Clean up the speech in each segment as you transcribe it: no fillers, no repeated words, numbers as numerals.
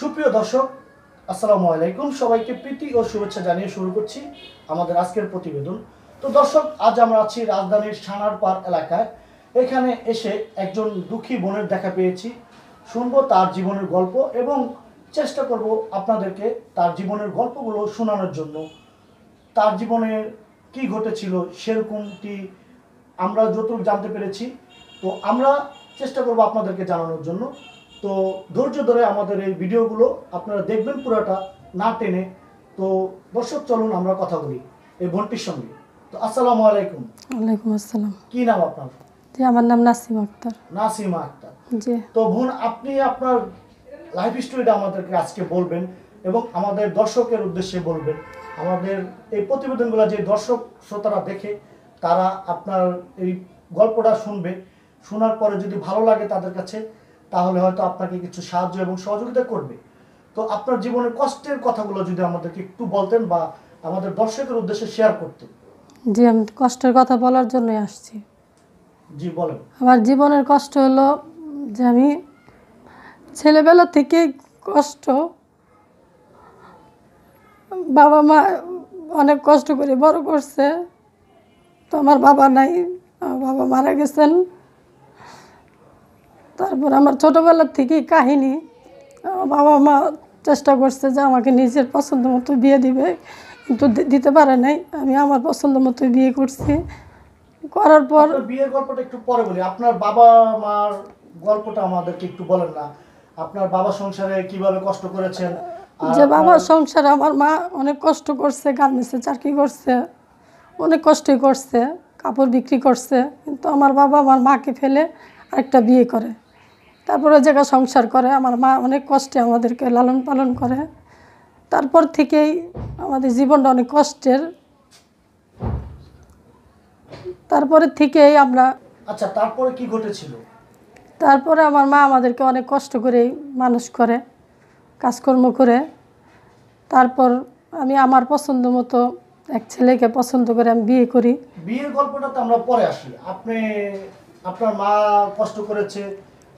সুপ্রিয় দর্শক, আসসালামু আলাইকুম। সবাইকে প্রীতি ও শুভেচ্ছা জানিয়ে শুরু করছি আমাদের আজকের প্রতিবেদন। তো দর্শক, আজ আমরা আছি রাজধানীর সানারপাড় এলাকায়। এখানে এসে একজন দুঃখী বোনের দেখা পেয়েছি। শুনবো তার জীবনের গল্প এবং চেষ্টা করব আপনাদেরকে তার জীবনের গল্পগুলো শোনানোর জন্য। তার জীবনে কি ঘটেছিল সেরকমটি আমরা যতটুকু জানতে পেরেছি, তো আমরা চেষ্টা করব আপনাদেরকে জানানোর জন্য। তো ধৈর্য ধরে আমাদের এই ভিডিওগুলো আপনারা দেখবেন পুরোটা না টেনে। তো দর্শক, চলুন আমরা কথা বলি এই বোনটির সঙ্গে। তো আসসালামু আলাইকুম। ওয়ালাইকুম আসসালাম। কি নাম আপনার? জি, আমার নাম নাসিমা আক্তার। নাসিমা আক্তার। জি। তো বোন, আপনি আপনার লাইফ স্টোরিটা আমাদেরকে আজকে বলবেন এবং আমাদের দর্শকের উদ্দেশ্যে বলবেন। আমাদের এই প্রতিবেদনগুলো যে দর্শক শ্রোতারা দেখে, তারা আপনার এই গল্পটা শুনবে। শোনার পরে যদি ভালো লাগে তাদের কাছে, তাহলে হয়তো আপনাকে কিছু সাহায্য এবং সহযোগিতা করবে। তো আপনার জীবনের কষ্টের কথাগুলো যদি আমাদেরকে একটু বলতেন বা আমাদের দর্শকের উদ্দেশ্যে শেয়ার করতেন। জি, আমি কষ্টের কথা বলার জন্যই আসছি। জি, বলেন। আমার জীবনের কষ্ট হলো যে আমি ছেলেবেলা থেকে কষ্ট, বাবা মা অনেক কষ্ট করে বড় করছে। তো আমার বাবা নাই, আমার বাবা মারা গেছেন। তারপর আমার ছোটোবেলার থেকেই কাহিনী, আমার বাবা মা চেষ্টা করছে যে আমাকে নিজের পছন্দ মতো বিয়ে দিবে, কিন্তু দিতে পারে নাই। আমি আমার পছন্দ মতো বিয়ে করছি। করার পর আপনার বিয়ের গল্পটা একটু পরে বলি। আপনার বাবা মার গল্পটা আমাদেরকে একটু বলেন না। আপনার বাবা সংসারে কিভাবে কষ্ট করেছেন? আর যে বাবার সংসারে আমার মা অনেক কষ্ট করছে, গার্মেন্টসে চাকরি করছে, অনেক কষ্টই করছে, কাপড় বিক্রি করছে। কিন্তু আমার বাবা আমার মাকে ফেলে আরেকটা বিয়ে করে, তারপরে ওই জায়গায় সংসার করে। আমার মা অনেক কষ্টে আমাদেরকে লালন পালন করে। তারপর থেকেই আমাদের জীবনটা অনেক কষ্টের। তারপরে থেকেই আমরা আচ্ছা, তারপরে কি ঘটেছিল? তারপরে আমার মা আমাদেরকে অনেক কষ্ট করেই মানুষ করে, কাজকর্ম করে। তারপর আমি আমার পছন্দ মতো এক ছেলেকে পছন্দ করে আমি বিয়ে করি। বিয়ের গল্পটা তো আমরা পরে আসি। আপনার মা কষ্ট করেছে,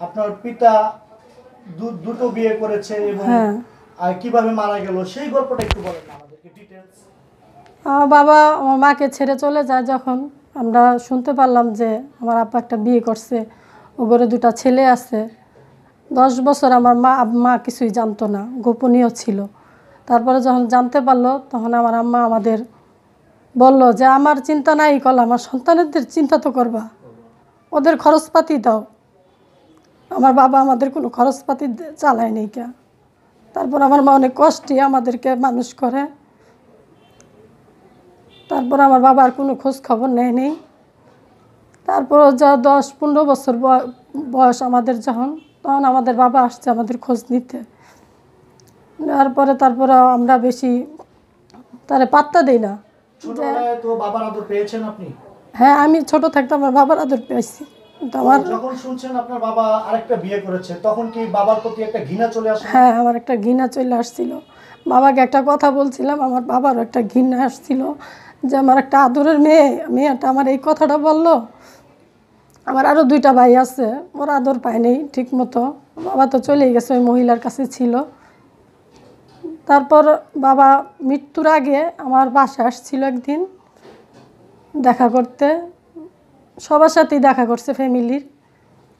আপনার পিতা দুটো বিয়ে করেছে এবং হ্যাঁ, আর কিভাবে মারা গেল সেই গল্পটা একটু বলেন না আমাদেরকে, ডিটেইলস। আমার বাবা আমার মাকে ছেড়ে চলে যায় যখন, আমরা শুনতে পারলাম যে আমার আব্বা একটা বিয়ে করছে, ও ঘরে দুটো ছেলে আছে। 10 বছর আমার মা কিছুই জানতো না, গোপনীয় ছিল। তারপরে যখন জানতে পারলো, তখন আমার আম্মা আমাদের বলল যে আমার চিন্তা নাই করলে আমার সন্তানদের চিন্তা তো করবা, ওদের খরচপাতি দাও। আমার বাবা আমাদের কোনো খরচপাতি চালায় নেই কে। তারপর আমার মা অনেক কষ্টে আমাদেরকে মানুষ করে। তারপর আমার বাবার কোনো খোঁজ খবর নেই। তারপর যা 10-15 বছর বয়স আমাদের যখন, তখন আমাদের বাবা আসছে আমাদের খোঁজ নিতে। নেওয়ার পরে তারপরে আমরা বেশি তারে পাত্তা দিই না। ছোটবেলায় তো বাবার আদর পেয়েছেন আপনি? হ্যাঁ, আমি ছোট থাকতে আমার বাবার আদর পেয়েছি, কিন্তু আমার যখন শুনছেন আপনার বাবা আরেকটা বিয়ে করেছে, তখন কি বাবার প্রতি একটা ঘৃণা চলে আসে? হ্যাঁ, আমার একটা ঘৃণা চলে আসছিল। বাবাকে একটা কথা বলছিলাম, আমার বাবারও একটা ঘৃণা আসছিল যে আমার একটা আদরের মেয়েটা আমার এই কথাটা বলল। আমার আরও 2টা ভাই আছে, ওরা আদর পায়নি ঠিক মতো। বাবা তো চলেই গেছে, ওই মহিলার কাছে ছিল। তারপর বাবা মৃত্যুর আগে আমার বাসায় আসছিল একদিন দেখা করতে, সবার সাথেই দেখা করছে, ফ্যামিলির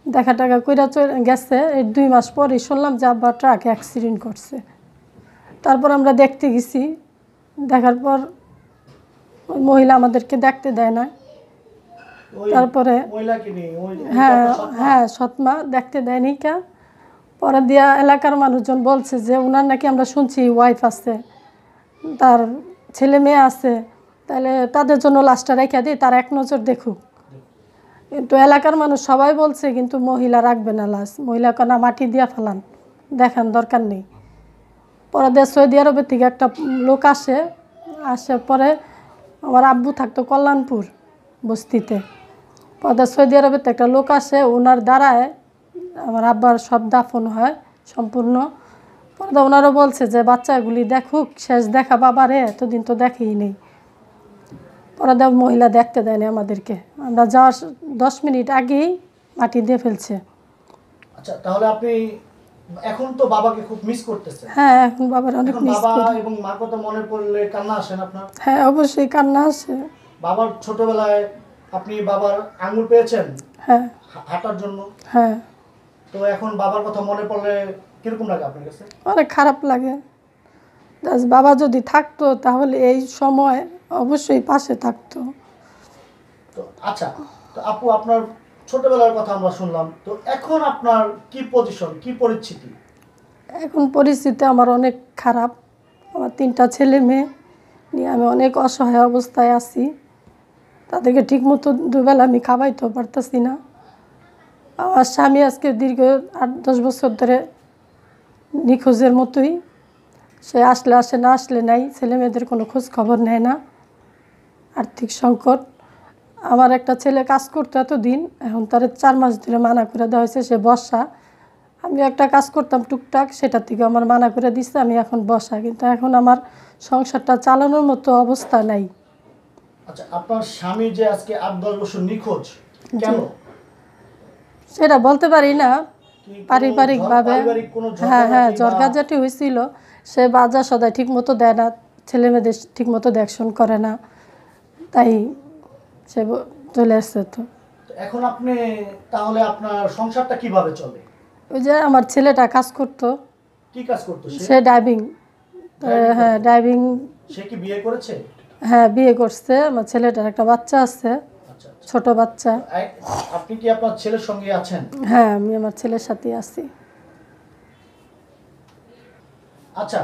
দেখা টাকা কইরা চলে গেছে। এই 2 মাস পরে শুনলাম যে আব্বা ট্রাকে অ্যাক্সিডেন্ট করছে। তারপর আমরা দেখতে গেছি, দেখার পর ওই মহিলা আমাদেরকে দেখতে দেয় না। তারপরে হ্যাঁ, সৎমা দেখতে দেয়নি কা। পরে দিয়া এলাকার মানুষজন বলছে যে ওনার নাকি আমরা শুনছি ওয়াইফ আছে, তার ছেলে মেয়ে আছে, তাহলে তাদের জন্য লাশটা রেখে দিই, তার এক নজর দেখুক। কিন্তু এলাকার মানুষ সবাই বলছে কিন্তু মহিলা রাখবে না লাশ, মহিলা না মাটি দিয়া ফেলান, দেখান দরকার নেই। পরে সৌদি আরবের থেকে একটা লোক আসে পরে আমার আব্বু থাকতো কল্যাণপুর বস্তিতে। পরে সৌদি আরবের তো একটা লোক আসে, ওনার দ্বারায় আমার আব্বার সব দাফন হয় সম্পূর্ণ। পরে ওনারও বলছে যে বাচ্চাগুলি দেখুক, শেষ দেখা বাবারে, এতদিন তো দেখেই নেই। পরে মহিলা দেখতে দেয়নি আমাদেরকে, আমরা যাওয়ার 10 মিনিট আগেই মাটি দিয়ে ফেলছে। আচ্ছা, তাহলে আপনি এখন তো বাবাকে খুব মিস করতেছে। হ্যাঁ, এখন বাবার অনেক এখন মিস বাবা করি। এবং মার কথা মনে পড়লে কান্না আসেন আপনার? হ্যাঁ, অবশ্যই কান্না আসে। বাবার ছোটবেলায় আপনি বাবার আঙুল পেয়েছেন হ্যাঁ, হাঁটার জন্য। হ্যাঁ, তো এখন বাবার কথা মনে পড়লে কিরকম লাগে আপনার কাছে? অনেক খারাপ লাগে। জাস্ট বাবা যদি থাকতো তাহলে এই সময় অবশ্যই পাশে থাকতো। তো আচ্ছা, তো আপু আপনার ছোটবেলার কথা আমরা শুনলাম, তো এখন আপনার কি পজিশন, কি পরিস্থিতি? এখন পরিস্থিতি আমার অনেক খারাপ। আমার 3টা ছেলে মেয়ে নিয়ে আমি অনেক অসহায় অবস্থায় আছি। তাদেরকে ঠিকমতো দুবেলা আমি খাওয়াইতেও পারতেছি না। আমার স্বামী আজকে দীর্ঘ 8-10 বছর ধরে নিখোঁজের মতোই। সে আসলে আসে, না আসলে নাই। ছেলে মেয়েদের কোনো খোঁজ খবর নেয় না। আর্থিক সংকট। আমার একটা ছেলে কাজ করতো এতদিন, এখন তার 4 মাস ধরে মানা করে দেওয়া হয়েছে, সে বসা। আমি একটা কাজ করতাম টুকটাক, সেটা থেকে আমার মানা করে দিচ্ছে, আমি এখন বসা। কিন্তু এখন আমার সংসারটা চালানোর মতো অবস্থা নাই। আচ্ছা, আপনার স্বামী যে আজকে 8-10 বছর নিখোঁজ, কেন? সেটা বলতে পারি না। কি কোনো পারিবারিকভাবে, পারিবারিক কোনো হ্যাঁ হ্যাঁ, ঝগড়াঝাটি বা ঝড়ঝাটি হয়েছিল। সে বাজার সদাই ঠিক মতো দেয় না, ছেলে মেয়েদের ঠিক মতো দেখশন করে না, তাই সে চলে আসছে। তো তো এখন আপনি তাহলে আপনার সংসারটা কিভাবে চলে? ওই যে আমার ছেলেটা কাজ করতো, কি কাজ করতো সে? সে ড্রাইভিং। Driving হ্যাঁ, করতো? ড্রাইভিং। সে কি বিয়ে করেছে? হ্যাঁ, বিয়ে করছে। আমার ছেলেটার একটা বাচ্চা আছে, আচ্ছা আচ্ছা। ছোট বাচ্চা। আপনি কি আপনার ছেলের সঙ্গে আছেন? হ্যাঁ, আমি আমার ছেলের সাথে আছি। আচ্ছা,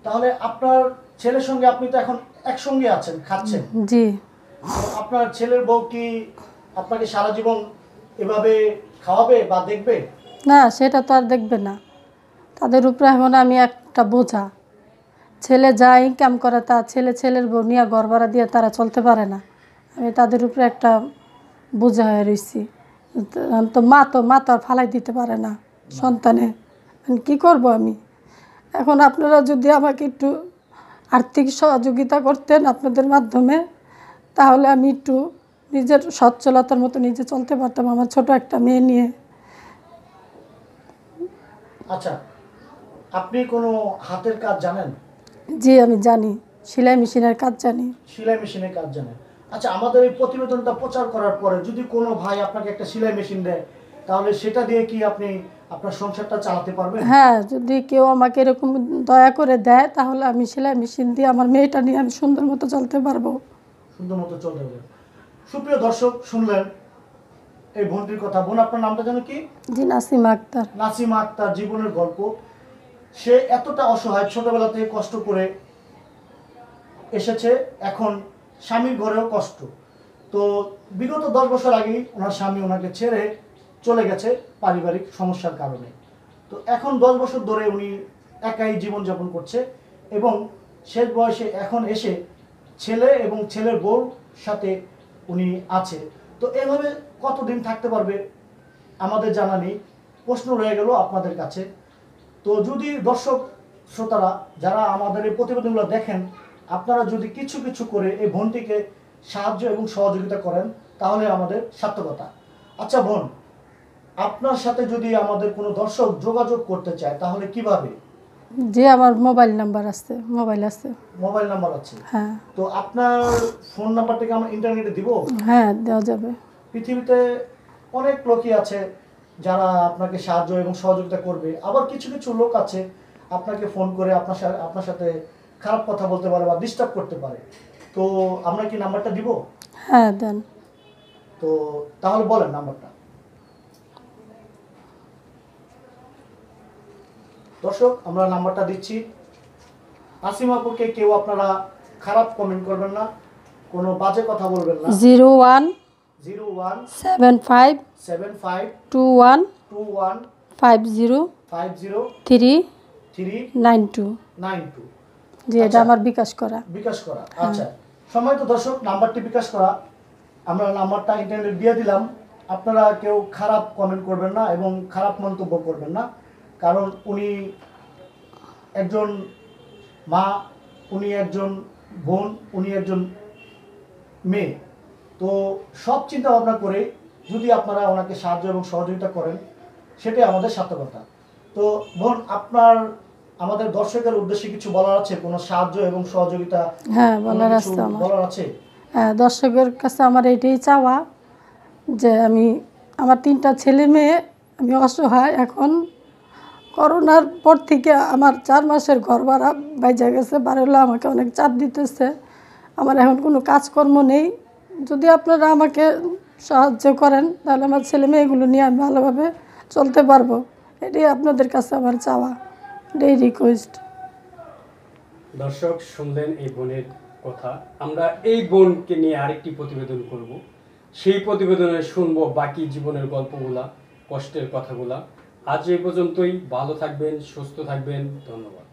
তাহলে আপনার ছেলের সঙ্গে আপনি তো এখন একসঙ্গে আছেন, খাচ্ছেন। জি। তো আপনার ছেলের বউ কি আপনাকে সারা জীবন এভাবে খাওয়াবে বা দেখবে? না, সেটা তো আর দেখবে না। তাদের উপরে এখন আমি একটা বোঝা। ছেলে যা ইনকাম করে তা ছেলের বউ নিয়ে ঘর ভাড়া দিয়ে তারা চলতে পারে না। আমি তাদের উপরে একটা বোঝা হয়ে রয়েছি। তো মা তো আর ফালাই দিতে পারে না সন্তানে। এখন কী করব আমি? এখন আপনারা যদি আমাকে একটু আর্থিক সহযোগিতা করতেন আপনাদের মাধ্যমে, তাহলে আমি একটু নিজের সচ্ছলতার মতো নিজে চলতে পারতাম, আমার ছোট একটা মেয়ে নিয়ে। আচ্ছা, আপনি কোনো হাতের কাজ জানেন? জি, আমি জানি, সেলাই মেশিনের কাজ জানি। সেলাই মেশিনের কাজ জানেন? আচ্ছা, আমাদের এই প্রতিবেদনটা প্রচার করার পরে যদি কোনো ভাই আপনাকে একটা সেলাই মেশিন দেয়, তাহলে সেটা দিয়ে কি আপনি আপনার সংসারটা চালাতে পারবেন? হ্যাঁ, যদি কেউ আমাকে এরকম দয়া করে দেয় তাহলে আমি সেলাই মেশিন দিয়ে আমার মেয়েটা নিয়ে আমি সুন্দর মতো চলতে পারবো। সুন্দর মতো চলতে পারবেন। সুপ্রিয় দর্শক, শুনলেন এই বোনটির কথা। বোন, আপনার নামটা যেন কি? জি, নাসিমা আক্তার। নাসিমা আক্তার জীবনের গল্প। সে এতটা অসহায়, ছোটবেলা থেকে কষ্ট করে এসেছে, এখন স্বামীর ঘরেও কষ্ট। তো বিগত 10 বছর আগেই ওনার স্বামী ওনাকে ছেড়ে চলে গেছে পারিবারিক সমস্যার কারণে। তো এখন 10 বছর ধরে উনি একাই জীবনযাপন করছে এবং শেষ বয়সে এখন এসে ছেলে এবং ছেলের বউর সাথে উনি আছে। তো এভাবে কতদিন থাকতে পারবে আমাদের জানা নেই। প্রশ্ন রয়ে গেল আপনাদের কাছে। তো যদি দর্শক শ্রোতারা যারা আমাদের এই প্রতিবেদনগুলো দেখেন, আপনারা যদি কিছু কিছু করে এই বোনটিকে সাহায্য এবং সহযোগিতা করেন, তাহলে আমাদের সার্থকতা। আচ্ছা বোন, আপনার সাথে যদি আমাদের কোনো দর্শক যোগাযোগ করতে চায় তাহলে কিভাবে? জি, আমার মোবাইল নাম্বার আছে, মোবাইল আছে। মোবাইল নাম্বার আছে? হ্যাঁ। তো আপনার ফোন নাম্বারটাকে আমরা ইন্টারনেটে দিব? হ্যাঁ, দেওয়া যাবে। পৃথিবীতে অনেক লোকই আছে যারা আপনাকে সাহায্য এবং সহযোগিতা করবে, আবার কিছু কিছু লোক আছে আপনাকে ফোন করে আপনার সাথে খারাপ কথা বলতে পারে বা ডিস্টার্ব করতে পারে। তো আমরা কি নাম্বারটা দিব? হ্যাঁ, দেন। তো তাহলে বলেন নাম্বারটা। দর্শক, আমরা নাম্বারটা দিচ্ছি। নাসিমাপুরকে কেউ আপনারা খারাপ কমেন্ট করবেন না, কোনো বাজে কথা বলবেন না। 01 01 75 75 21 21 50 50 3 3 92। 92। জি, এটা আমার বিকাশ করা। বিকাশ করা। আচ্ছা, সম্মানিত দর্শক, নাম্বারটি বিকাশ করা। আমরা নাম্বারটা ইন্টারনেট দিয়ে দিলাম। আপনারা কেউ খারাপ কমেন্ট করবেন না এবং খারাপ মন্তব্য করবেন না, কারণ উনি একজন মা, উনি একজন বোন, উনি একজন মেয়ে। তো সব চিন্তা ভাবনা করে যদি আপনারা ওনাকে সাহায্য এবং সহযোগিতা করেন, সেটাই আমাদের সার্থকতা। তো বোন, আপনার আমাদের দর্শকের উদ্দেশ্যে কিছু বলার আছে? কোনো সাহায্য এবং সহযোগিতা হ্যাঁ, কোনো বলার কিছু আছে আমার। বলার আছে? হ্যাঁ, দর্শকের কাছে আমার এটাই চাওয়া যে আমার 3টা ছেলে মেয়ে, আমি অসহায়। এখন করোনার পর থেকে আমার 4 মাসের ঘর ভাড়া বাইজা গেছে, বাড়িওয়ালা আমাকে অনেক চাপ দিতেছে। আমার এখন কোনো কাজকর্ম নেই। যদি আপনারা আমাকে সাহায্য করেন তাহলে আমার ছেলে মেয়েগুলো নিয়ে আমি ভালোভাবে চলতে পারবো। এটাই আপনাদের কাছে আমার চাওয়া, এটাই রিকোয়েস্ট। দর্শক শুনলেন এই বোনের কথা। আমরা এই বোনকে নিয়ে আরেকটি প্রতিবেদন করব। সেই প্রতিবেদনে শুনবো বাকি জীবনের গল্পগুলা, কষ্টের কথাগুলা। আজ এই পর্যন্তই। ভালো থাকবেন, সুস্থ থাকবেন। ধন্যবাদ।